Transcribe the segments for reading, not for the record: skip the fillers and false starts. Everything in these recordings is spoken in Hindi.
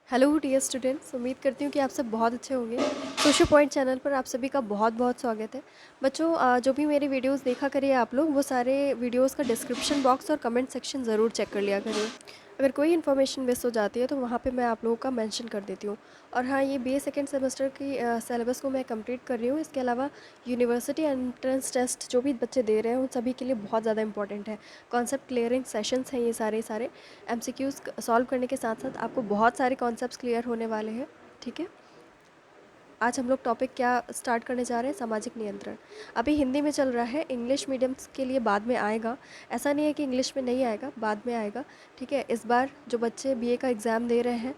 हेलो डियर स्टूडेंट्स, उम्मीद करती हूँ कि आप सब बहुत अच्छे होंगे। सोशल पॉइंट चैनल पर आप सभी का बहुत बहुत स्वागत है। बच्चों, जो भी मेरे वीडियोस देखा करिए आप लोग, वो सारे वीडियोस का डिस्क्रिप्शन बॉक्स और कमेंट सेक्शन ज़रूर चेक कर लिया करिए। अगर कोई इन्फॉर्मेशन मिस हो जाती है तो वहाँ पे मैं आप लोगों का मेंशन कर देती हूँ। और हाँ, ये बीए सेकेंड सेमेस्टर की सिलेबस को मैं कंप्लीट कर रही हूँ। इसके अलावा यूनिवर्सिटी एंट्रेंस टेस्ट जो भी बच्चे दे रहे हैं उन सभी के लिए बहुत ज़्यादा इंपॉर्टेंट है। कॉन्सेप्ट क्लियरिंग सेशंस हैं ये सारे एमसीक्यूज़ सॉल्व करने के साथ साथ आपको बहुत सारे कॉन्सेप्ट्स क्लियर होने वाले हैं। ठीक है, आज हम लोग टॉपिक क्या स्टार्ट करने जा रहे हैं, सामाजिक नियंत्रण। अभी हिंदी में चल रहा है, इंग्लिश मीडियम्स के लिए बाद में आएगा। ऐसा नहीं है कि इंग्लिश में नहीं आएगा, बाद में आएगा। ठीक है, इस बार जो बच्चे बीए का एग्ज़ाम दे रहे हैं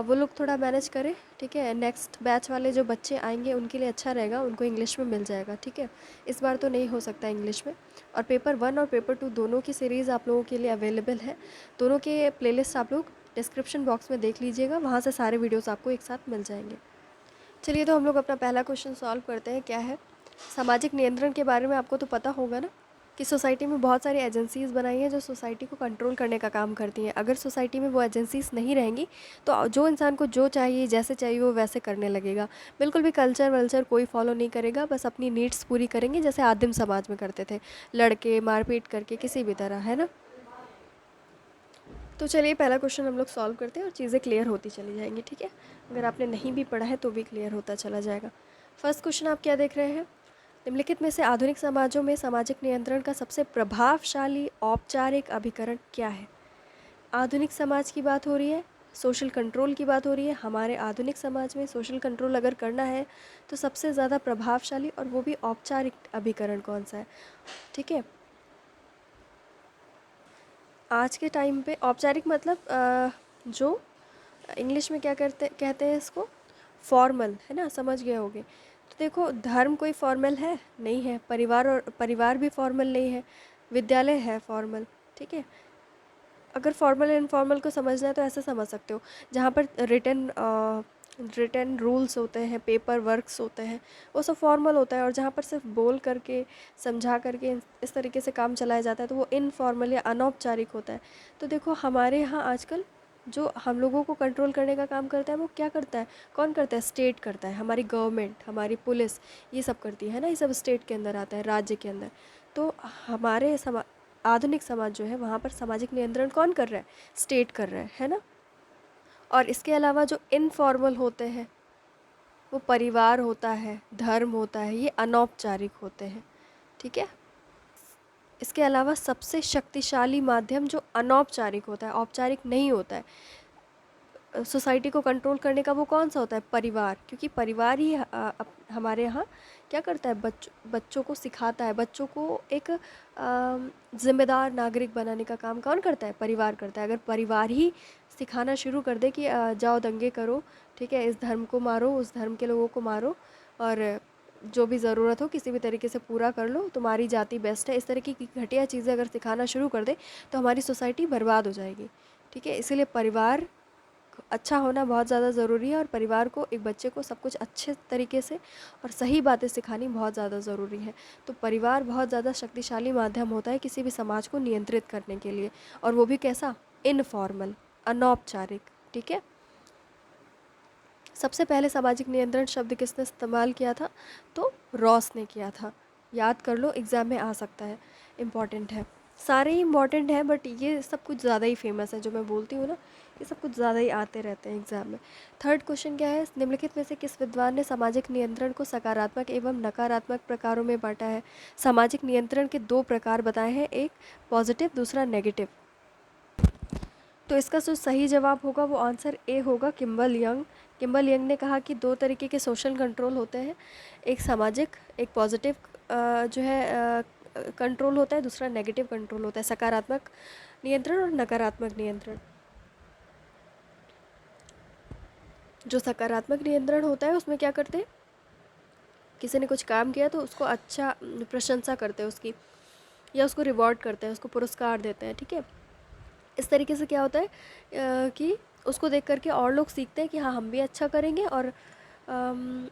वो लोग थोड़ा मैनेज करें। ठीक है, नेक्स्ट बैच वाले जो बच्चे आएंगे उनके लिए अच्छा रहेगा, उनको इंग्लिश में मिल जाएगा। ठीक है, इस बार तो नहीं हो सकता इंग्लिश में। और पेपर 1 और पेपर 2 दोनों की सीरीज़ आप लोगों के लिए अवेलेबल है। दोनों के प्लेलिस्ट आप लोग डिस्क्रिप्शन बॉक्स में देख लीजिएगा, वहाँ से सारे वीडियोस आपको एक साथ मिल जाएंगे। चलिए, तो हम लोग अपना पहला क्वेश्चन सॉल्व करते हैं। क्या है, सामाजिक नियंत्रण के बारे में आपको तो पता होगा ना कि सोसाइटी में बहुत सारी एजेंसीज़ बनाई हैं जो सोसाइटी को कंट्रोल करने का काम करती हैं। अगर सोसाइटी में वो एजेंसीज़ नहीं रहेंगी तो जो इंसान को जो चाहिए जैसे चाहिए वो वैसे करने लगेगा। बिल्कुल भी कल्चर वल्चर कोई फॉलो नहीं करेगा, बस अपनी नीड्स पूरी करेंगे जैसे आदिम समाज में करते थे, लड़के मारपीट करके किसी भी तरह, है ना। तो चलिए, पहला क्वेश्चन हम लोग सॉल्व करते हैं और चीज़ें क्लियर होती चली जाएंगी। ठीक है, अगर आपने नहीं भी पढ़ा है तो भी क्लियर होता चला जाएगा। फर्स्ट क्वेश्चन आप क्या देख रहे हैं, निम्नलिखित में से आधुनिक समाजों में सामाजिक नियंत्रण का सबसे प्रभावशाली औपचारिक अभिकरण क्या है। आधुनिक समाज की बात हो रही है, सोशल कंट्रोल की बात हो रही है। हमारे आधुनिक समाज में सोशल कंट्रोल अगर करना है तो सबसे ज़्यादा प्रभावशाली और वो भी औपचारिक अभिकरण कौन सा है। ठीक है, आज के टाइम पे औपचारिक मतलब जो इंग्लिश में क्या कहते हैं इसको, फॉर्मल, है ना, समझ गए होगे। तो देखो, धर्म कोई फॉर्मल है नहीं है, परिवार भी फॉर्मल नहीं है, विद्यालय है फॉर्मल। ठीक है, अगर फॉर्मल एंड इनफॉर्मल को समझना है तो ऐसे समझ सकते हो, जहाँ पर रिटन रूल्स होते हैं, पेपर वर्क्स होते हैं, वो सब फॉर्मल होता है। और जहाँ पर सिर्फ बोल करके समझा करके इस तरीके से काम चलाया जाता है तो वो इनफॉर्मल या अनौपचारिक होता है। तो देखो, हमारे यहाँ आजकल जो हम लोगों को कंट्रोल करने का काम करता है वो क्या करता है, कौन करता है, स्टेट करता है, हमारी गवर्नमेंट, हमारी पुलिस, ये सब करती है ना, ये सब स्टेट के अंदर आता है, राज्य के अंदर। तो हमारे आधुनिक समाज जो है वहाँ पर सामाजिक नियंत्रण कौन कर रहा है, स्टेट कर रहा है ना। और इसके अलावा जो इनफॉर्मल होते हैं वो परिवार होता है, धर्म होता है, ये अनौपचारिक होते हैं। ठीक है, इसके अलावा सबसे शक्तिशाली माध्यम जो अनौपचारिक होता है, औपचारिक नहीं होता है, सोसाइटी को कंट्रोल करने का, वो कौन सा होता है, परिवार। क्योंकि परिवार ही हमारे यहाँ क्या करता है, बच्चों को सिखाता है, बच्चों को एक जिम्मेदार नागरिक बनाने का काम कौन करता है, परिवार करता है। अगर परिवार ही सिखाना शुरू कर दे कि जाओ दंगे करो, ठीक है, इस धर्म को मारो, उस धर्म के लोगों को मारो, और जो भी ज़रूरत हो किसी भी तरीके से पूरा कर लो, तुम्हारी जाति बेस्ट है, इस तरीके की घटिया चीज़ें अगर सिखाना शुरू कर दे तो हमारी सोसाइटी बर्बाद हो जाएगी। ठीक है, इसीलिए परिवार अच्छा होना बहुत ज़्यादा ज़रूरी है, और परिवार को, एक बच्चे को सब कुछ अच्छे तरीके से और सही बातें सिखानी बहुत ज़्यादा ज़रूरी है। तो परिवार बहुत ज़्यादा शक्तिशाली माध्यम होता है किसी भी समाज को नियंत्रित करने के लिए, और वो भी कैसा, इनफॉर्मल, अनौपचारिक। ठीक है, सबसे पहले सामाजिक नियंत्रण शब्द किसने इस्तेमाल किया था, तो रॉस ने किया था। याद कर लो, एग्ज़ाम में आ सकता है, इम्पॉर्टेंट है। सारे ही इम्पॉर्टेंट है, बट ये सब कुछ ज़्यादा ही फेमस है, जो मैं बोलती हूँ ना, ये सब कुछ ज़्यादा ही आते रहते हैं एग्ज़ाम में। थर्ड क्वेश्चन क्या है, निम्नलिखित में से किस विद्वान ने सामाजिक नियंत्रण को सकारात्मक एवं नकारात्मक प्रकारों में बांटा है। सामाजिक नियंत्रण के 2 प्रकार बताए हैं, एक पॉजिटिव, दूसरा नेगेटिव। तो इसका जो सही जवाब होगा वो आंसर ए होगा, किम्बल यंग। किम्बल यंग ने कहा कि 2 तरीके के सोशल कंट्रोल होते हैं, एक सामाजिक, एक पॉजिटिव जो है कंट्रोल होता है, दूसरा नेगेटिव कंट्रोल होता है, सकारात्मक नियंत्रण और नकारात्मक नियंत्रण। जो सकारात्मक नियंत्रण होता है उसमें क्या करते हैं, किसी ने कुछ काम किया तो उसको अच्छा प्रशंसा करते हैं उसकी, या उसको रिवॉर्ड करते हैं, उसको पुरस्कार देते हैं। ठीक है, इस तरीके से क्या होता है कि उसको देख करके और लोग सीखते हैं कि हाँ, हम भी अच्छा करेंगे, और अम,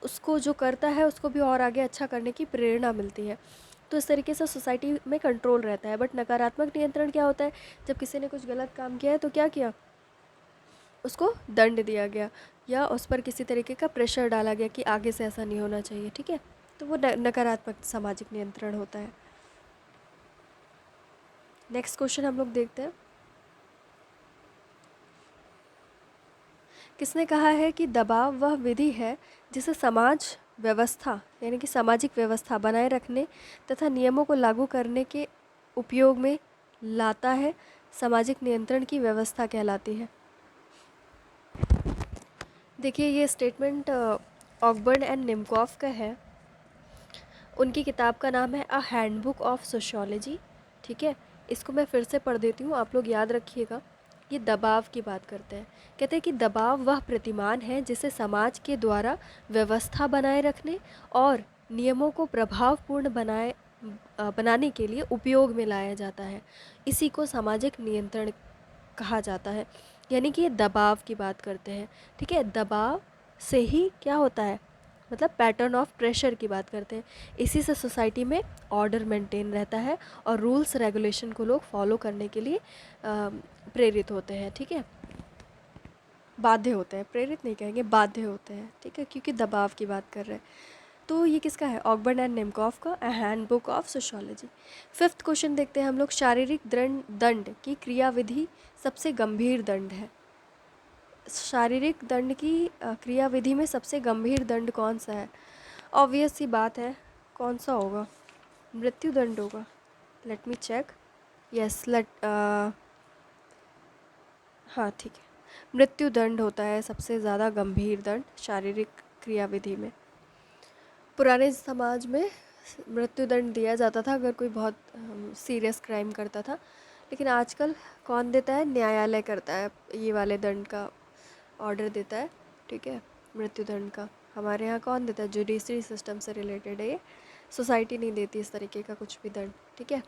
उसको जो करता है उसको भी और आगे अच्छा करने की प्रेरणा मिलती है। तो इस तरीके से सोसाइटी में कंट्रोल रहता है। बट नकारात्मक नियंत्रण क्या होता है, जब किसी ने कुछ गलत काम किया है तो क्या किया, उसको दंड दिया गया या उस पर किसी तरीके का प्रेशर डाला गया कि आगे से ऐसा नहीं होना चाहिए, ठीक है। तो वो नकारात्मक सामाजिक नियंत्रण होता है। नेक्स्ट क्वेश्चन हम लोग देखते हैं। किसने कहा है कि दबाव वह विधि है जिसे समाज व्यवस्था यानी कि सामाजिक व्यवस्था बनाए रखने तथा नियमों को लागू करने के उपयोग में लाता है, सामाजिक नियंत्रण की व्यवस्था कहलाती है। देखिए ये स्टेटमेंट ऑकबर्न एंड निमकॉफ का है। उनकी किताब का नाम है अ हैंडबुक ऑफ सोशियोलॉजी, ठीक है। इसको मैं फिर से पढ़ देती हूँ, आप लोग याद रखिएगा। ये दबाव की बात करते हैं। कहते हैं कि दबाव वह प्रतिमान है जिसे समाज के द्वारा व्यवस्था बनाए रखने और नियमों को प्रभावपूर्ण बनाने के लिए उपयोग में लाया जाता है। इसी को सामाजिक नियंत्रण कहा जाता है। यानी कि ये दबाव की बात करते हैं, ठीक है। दबाव से ही क्या होता है, मतलब पैटर्न ऑफ प्रेशर की बात करते हैं। इसी से सोसाइटी में ऑर्डर मेंटेन रहता है और रूल्स रेगुलेशन को लोग फॉलो करने के लिए प्रेरित होते हैं, ठीक है। बाध्य होते हैं, प्रेरित नहीं कहेंगे, बाध्य होते हैं, ठीक है, क्योंकि दबाव की बात कर रहे हैं। तो ये किसका है, ऑकबर्न एंड निमकॉफ का a handbook of sociology. Fifth question देखते हैं हम लोग। शारीरिक दंड की क्रियाविधि सबसे गंभीर दंड है। शारीरिक दंड की क्रियाविधि में सबसे गंभीर दंड कौन सा है? ऑब्वियस सी बात है, कौन सा होगा? मृत्यु दंड होगा। Let me check. यस, हाँ ठीक है, मृत्यु दंड होता है सबसे ज़्यादा गंभीर दंड शारीरिक क्रियाविधि में। पुराने समाज में मृत्यु दंड दिया जाता था अगर कोई बहुत सीरियस क्राइम करता था, लेकिन आजकल कौन देता है? न्यायालय करता है, ये वाले दंड का ऑर्डर देता है, ठीक है, मृत्यु दंड का। हमारे यहाँ कौन देता है? जुडिशरी सिस्टम से रिलेटेड है ये, सोसाइटी नहीं देती इस तरीके का कुछ भी दंड, ठीक है।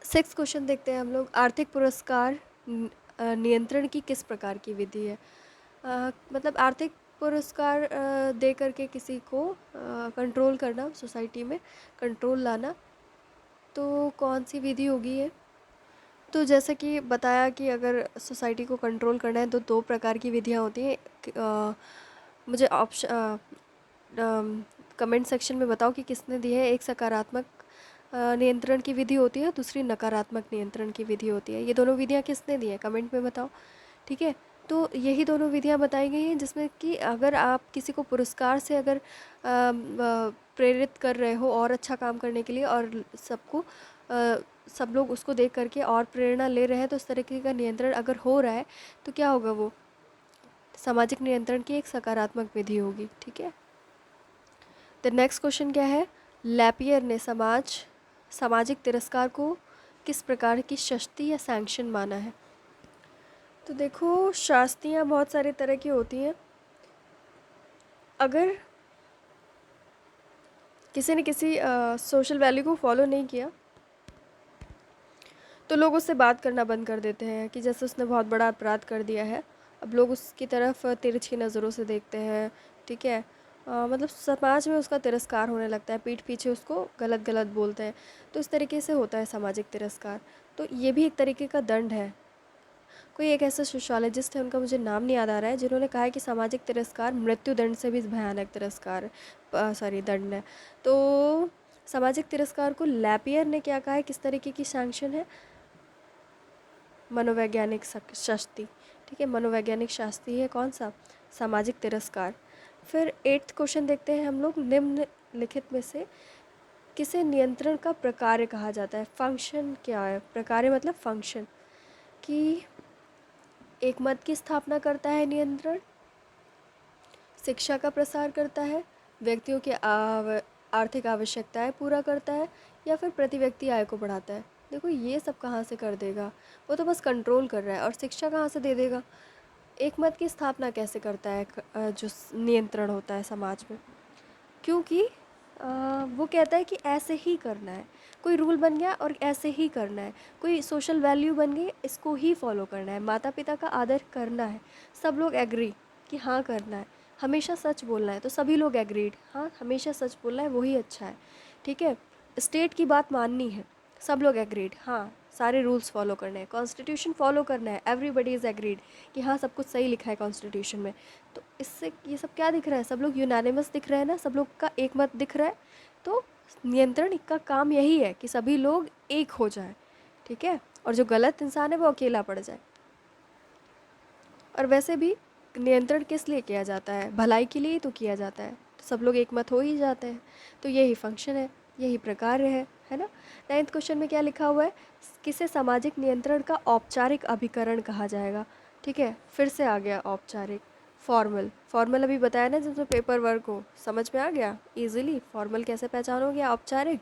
सिक्स क्वेश्चन देखते हैं हम लोग। आर्थिक पुरस्कार नियंत्रण की किस प्रकार की विधि है? मतलब आर्थिक पुरस्कार दे करके किसी को कंट्रोल करना, सोसाइटी में कंट्रोल लाना, तो कौन सी विधि होगी ये? तो जैसे कि बताया कि अगर सोसाइटी को कंट्रोल करना है तो दो प्रकार की विधियाँ होती हैं। मुझे ऑप्शन कमेंट सेक्शन में बताओ कि किसने दी है। एक सकारात्मक नियंत्रण की विधि होती है, दूसरी नकारात्मक नियंत्रण की विधि होती है। ये दोनों विधियाँ किसने दी है, कमेंट में बताओ, ठीक है। तो यही दोनों विधियाँ बताई गई हैं जिसमें कि अगर आप किसी को पुरस्कार से अगर प्रेरित कर रहे हो और अच्छा काम करने के लिए, और सब लोग उसको देख करके और प्रेरणा ले रहे हैं, तो इस तरीके का नियंत्रण अगर हो रहा है तो क्या होगा? वो सामाजिक नियंत्रण की एक सकारात्मक विधि होगी, ठीक है। तो नेक्स्ट क्वेश्चन क्या है? लैपियर ने सामाजिक तिरस्कार को किस प्रकार की शक्ति या सैंक्शन माना है? तो देखो, शास्तियाँ बहुत सारे तरह की होती हैं। अगर किसी ने किसी सोशल वैल्यू को फॉलो नहीं किया तो लोग उससे बात करना बंद कर देते हैं कि जैसे उसने बहुत बड़ा अपराध कर दिया है, अब लोग उसकी तरफ तिरछी नज़रों से देखते हैं, ठीक है। मतलब समाज में उसका तिरस्कार होने लगता है, पीठ पीछे उसको गलत गलत बोलते हैं। तो इस तरीके से होता है सामाजिक तिरस्कार। तो ये भी एक तरीके का दंड है। कोई एक ऐसा सोशियोलॉजिस्ट है, उनका मुझे नाम नहीं याद आ रहा है, जिन्होंने कहा है कि सामाजिक तिरस्कार मृत्यु दंड से भी भयानक तिरस्कार दंड है। तो सामाजिक तिरस्कार को लैपियर ने क्या कहा है, किस तरीके की सैंक्शन है? मनोवैज्ञानिक शास्त्री, ठीक है, मनोवैज्ञानिक शास्त्री है कौन सा? सामाजिक तिरस्कार। फिर एट्थ क्वेश्चन देखते हैं हम लोग। निम्नलिखित में से किसे नियंत्रण का प्रकार्य कहा जाता है? फंक्शन क्या है? प्रकार्य मतलब फंक्शन। कि एक मत की स्थापना करता है नियंत्रण, शिक्षा का प्रसार करता है, व्यक्तियों के आर्थिक आवश्यकताएं पूरा करता है, या फिर प्रति व्यक्ति आय को बढ़ाता है। देखो ये सब कहाँ से कर देगा? वो तो बस कंट्रोल कर रहा है। और शिक्षा कहाँ से दे देगा? एक मत की स्थापना कैसे करता है जो नियंत्रण होता है समाज में? क्योंकि वो कहता है कि ऐसे ही करना है, कोई रूल बन गया और ऐसे ही करना है, कोई सोशल वैल्यू बन गई, इसको ही फॉलो करना है, माता पिता का आदर करना है, सब लोग एग्री कि हाँ करना है, हमेशा सच बोलना है, तो सभी लोग एग्रीड, हाँ हमेशा सच बोलना है, वही अच्छा है, ठीक है। स्टेट की बात माननी है, सब लोग एग्रीड, हाँ सारे रूल्स फॉलो करने हैं, कॉन्स्टिट्यूशन फॉलो करना है, एवरीबडी इज़ एग्रीड कि हाँ सब कुछ सही लिखा है कॉन्स्टिट्यूशन में। तो इससे ये सब क्या दिख रहा है, सब लोग यूनानिमस दिख रहे हैं ना, सब लोग का एक मत दिख रहा है। तो नियंत्रण का काम यही है कि सभी लोग एक हो जाए, ठीक है, और जो गलत इंसान है वो अकेला पड़ जाए। और वैसे भी नियंत्रण किस लिए किया जाता है, भलाई के लिए ही तो किया जाता है, तो सब लोग एक मत हो ही जाते हैं। तो यही फंक्शन है, यही प्रकार्य है ना। 9th क्वेश्चन में क्या लिखा हुआ है, किसे सामाजिक नियंत्रण का औपचारिक अभिकरण कहा जाएगा। ठीक है, फिर से आ गया औपचारिक, फॉर्मल। फॉर्मल अभी बताया ना, जब पेपर वर्क हो, समझ में आ गया इजीली फॉर्मल कैसे पहचानोगे, औपचारिक।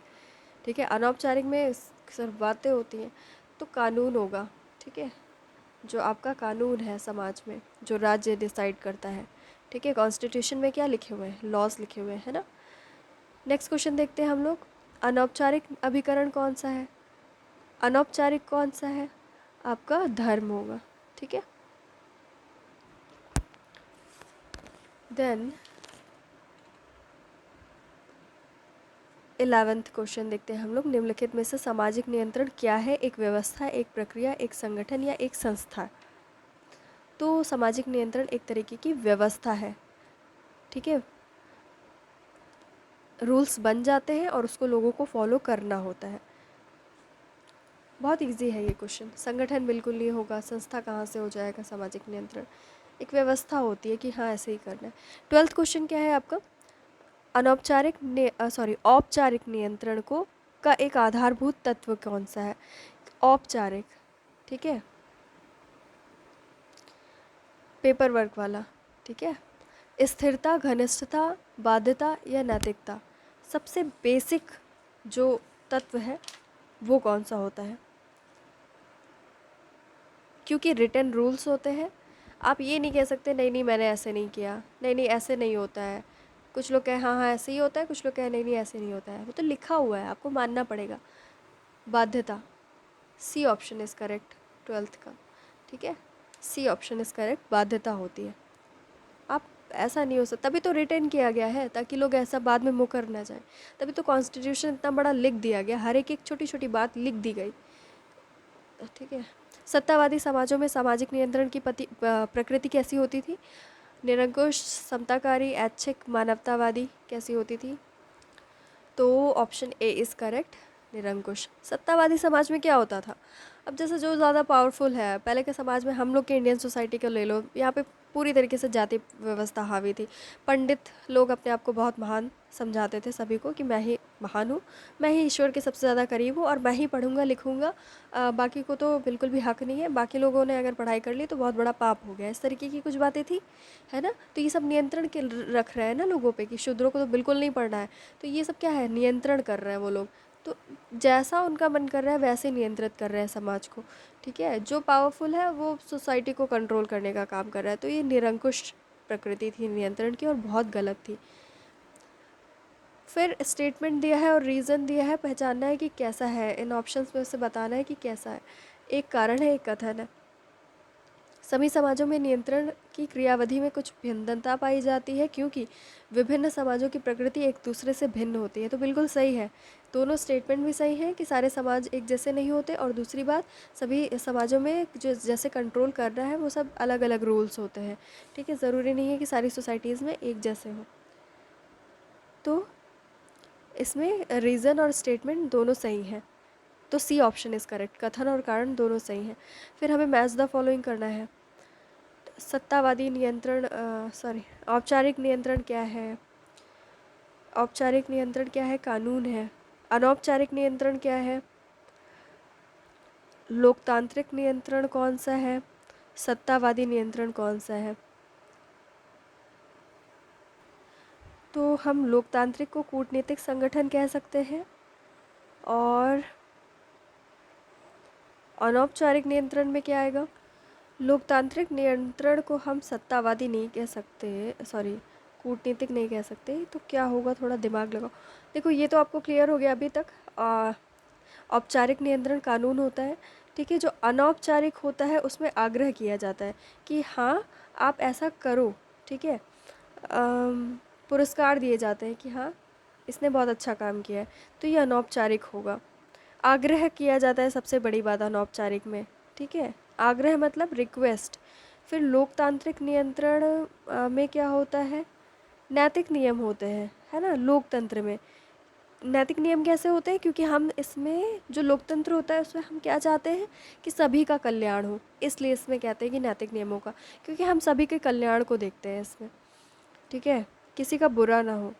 ठीक है, अनौपचारिक में सिर्फ बातें होती हैं। तो कानून होगा, ठीक है, जो आपका कानून है समाज में, जो राज्य डिसाइड करता है। ठीक है, कॉन्स्टिट्यूशन में क्या लिखे हुए हैं, लॉज लिखे हुए हैं, है ना। नेक्स्ट क्वेश्चन देखते हैं हम लोग, अनौपचारिक अभिकरण कौन सा है, अनौपचारिक कौन सा है, आपका धर्म होगा। ठीक है, देन 11th क्वेश्चन देखते हैं हम लोग, निम्नलिखित में से सामाजिक नियंत्रण क्या है, एक व्यवस्था, एक प्रक्रिया, एक संगठन या एक संस्था। तो सामाजिक नियंत्रण एक तरीके की व्यवस्था है, ठीक है, रूल्स बन जाते हैं और उसको लोगों को फॉलो करना होता है। बहुत इजी है ये क्वेश्चन। संगठन बिल्कुल नहीं होगा, संस्था कहाँ से हो जाएगा सामाजिक नियंत्रण, एक व्यवस्था होती है कि हाँ ऐसे ही करना है। 12th क्वेश्चन क्या है आपका, औपचारिक नियंत्रण को का एक आधारभूत तत्व कौन सा है। औपचारिक, ठीक है, पेपर वर्क वाला, ठीक है, स्थिरता, घनिष्ठता, बाध्यता या नैतिकता। सबसे बेसिक जो तत्व है वो कौन सा होता है, क्योंकि रिटन रूल्स होते हैं। आप ये नहीं कह सकते नहीं नहीं मैंने ऐसे नहीं किया, नहीं नहीं ऐसे नहीं होता है। कुछ लोग कहें हाँ हाँ ऐसे ही होता है, कुछ लोग कहें नहीं नहीं ऐसे नहीं होता है, वो तो लिखा हुआ है, आपको मानना पड़ेगा। बाध्यता, C option is correct 12th का, ठीक है, सी ऑप्शन इज़ करेक्ट, बाध्यता होती है। आप ऐसा नहीं हो सकता, तभी तो रिटेन किया गया है ताकि लोग ऐसा बाद में मुकर ना जाए। तभी तो कॉन्स्टिट्यूशन इतना बड़ा लिख दिया गया, हर एक एक छोटी छोटी बात लिख दी गई, ठीक है। सत्तावादी समाजों में सामाजिक नियंत्रण की प्रकृति कैसी होती थी, निरंकुश, समताकारी, ऐच्छिक, मानवतावादी कैसी होती थी। तो ऑप्शन ए इज़ करेक्ट, निरंकुश। सत्तावादी समाज में क्या होता था, अब जैसे जो ज़्यादा पावरफुल है, पहले के समाज में हम लोग के इंडियन सोसाइटी को ले लो, यहाँ पे पूरी तरीके से जाति व्यवस्था हावी थी। पंडित लोग अपने आप को बहुत महान समझाते थे सभी को कि मैं ही महान हूँ, मैं ही ईश्वर के सबसे ज़्यादा करीब हूँ और मैं ही पढ़ूंगा लिखूंगा, बाकी को तो बिल्कुल भी हक नहीं है, बाकी लोगों ने अगर पढ़ाई कर ली तो बहुत बड़ा पाप हो गया, इस तरीके की कुछ बातें थी, है ना। तो ये सब नियंत्रण के रख रहे हैं ना लोगों पे कि शूद्रों को तो बिल्कुल नहीं पढ़ना है। तो ये सब क्या है, नियंत्रण कर रहे हैं वो लोग। तो जैसा उनका मन कर रहा है वैसे नियंत्रित कर रहे हैं समाज को, ठीक है। जो पावरफुल है वो सोसाइटी को कंट्रोल करने का काम कर रहा है। तो ये निरंकुश प्रकृति थी नियंत्रण की और बहुत गलत थी। फिर स्टेटमेंट दिया है और रीज़न दिया है, पहचानना है कि कैसा है, इन ऑप्शंस में से बताना है कि कैसा है। एक कारण है, एक कथन है। सभी समाजों में नियंत्रण की क्रियाविधि में कुछ भिन्नता पाई जाती है क्योंकि विभिन्न समाजों की प्रकृति एक दूसरे से भिन्न होती है। तो बिल्कुल सही है, दोनों स्टेटमेंट भी सही हैं कि सारे समाज एक जैसे नहीं होते, और दूसरी बात सभी समाजों में जो जैसे कंट्रोल कर रहा है वो सब अलग अलग रूल्स होते हैं, ठीक है, ज़रूरी नहीं है कि सारी सोसाइटीज़ में एक जैसे हो। तो इसमें रीज़न और स्टेटमेंट दोनों सही हैं, तो सी ऑप्शन इज़ करेक्ट, कथन और कारण दोनों सही हैं। फिर हमें मैच द फॉलोइंग करना है। सत्तावादी नियंत्रण औपचारिक नियंत्रण क्या है, औपचारिक नियंत्रण क्या है, कानून है। अनौपचारिक नियंत्रण क्या है, लोकतांत्रिक नियंत्रण कौन सा है, सत्तावादी नियंत्रण कौन सा है। तो हम लोकतांत्रिक को कूटनीतिक संगठन कह सकते हैं, और अनौपचारिक नियंत्रण में क्या आएगा, लोकतांत्रिक नियंत्रण को हम सत्तावादी नहीं कह सकते, सॉरी कूटनीतिक नहीं कह सकते, तो क्या होगा, थोड़ा दिमाग लगाओ। देखो ये तो आपको क्लियर हो गया अभी तक, औपचारिक नियंत्रण कानून होता है, ठीक है। जो अनौपचारिक होता है उसमें आग्रह किया जाता है कि हाँ आप ऐसा करो, ठीक है, पुरस्कार दिए जाते हैं कि हाँ इसने बहुत अच्छा काम किया है, तो ये अनौपचारिक होगा। आग्रह किया जाता है सबसे बड़ी बात अनौपचारिक में, ठीक है। आग्रह मतलब रिक्वेस्ट। फिर लोकतांत्रिक नियंत्रण में क्या होता है, नैतिक नियम होते हैं, है ना। लोकतंत्र में नैतिक नियम कैसे होते हैं, क्योंकि हम इसमें जो लोकतंत्र होता है उसमें हम क्या चाहते हैं कि सभी का कल्याण हो, इसलिए इसमें कहते हैं कि नैतिक नियमों का, क्योंकि हम सभी के कल्याण को देखते हैं इसमें, ठीक है, किसी का बुरा ना हो।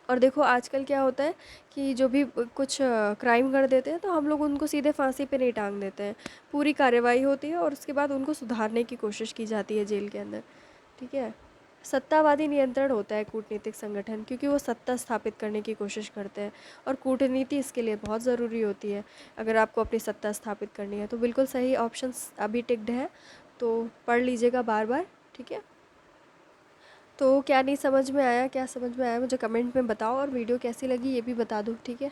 और देखो आजकल क्या होता है कि जो भी कुछ क्राइम कर देते हैं तो हम लोग उनको सीधे फांसी पे नहीं टांग देते हैं, पूरी कार्रवाई होती है और उसके बाद उनको सुधारने की कोशिश की जाती है जेल के अंदर, ठीक है। सत्तावादी नियंत्रण होता है कूटनीतिक संगठन, क्योंकि वो सत्ता स्थापित करने की कोशिश करते हैं और कूटनीति इसके लिए बहुत ज़रूरी होती है अगर आपको अपनी सत्ता स्थापित करनी है। तो बिल्कुल सही ऑप्शंस अभी टिक्ड है, तो पढ़ लीजिएगा बार बार, ठीक है। तो क्या नहीं समझ में आया, क्या समझ में आया मुझे कमेंट में बताओ, और वीडियो कैसी लगी ये भी बता दो, ठीक है।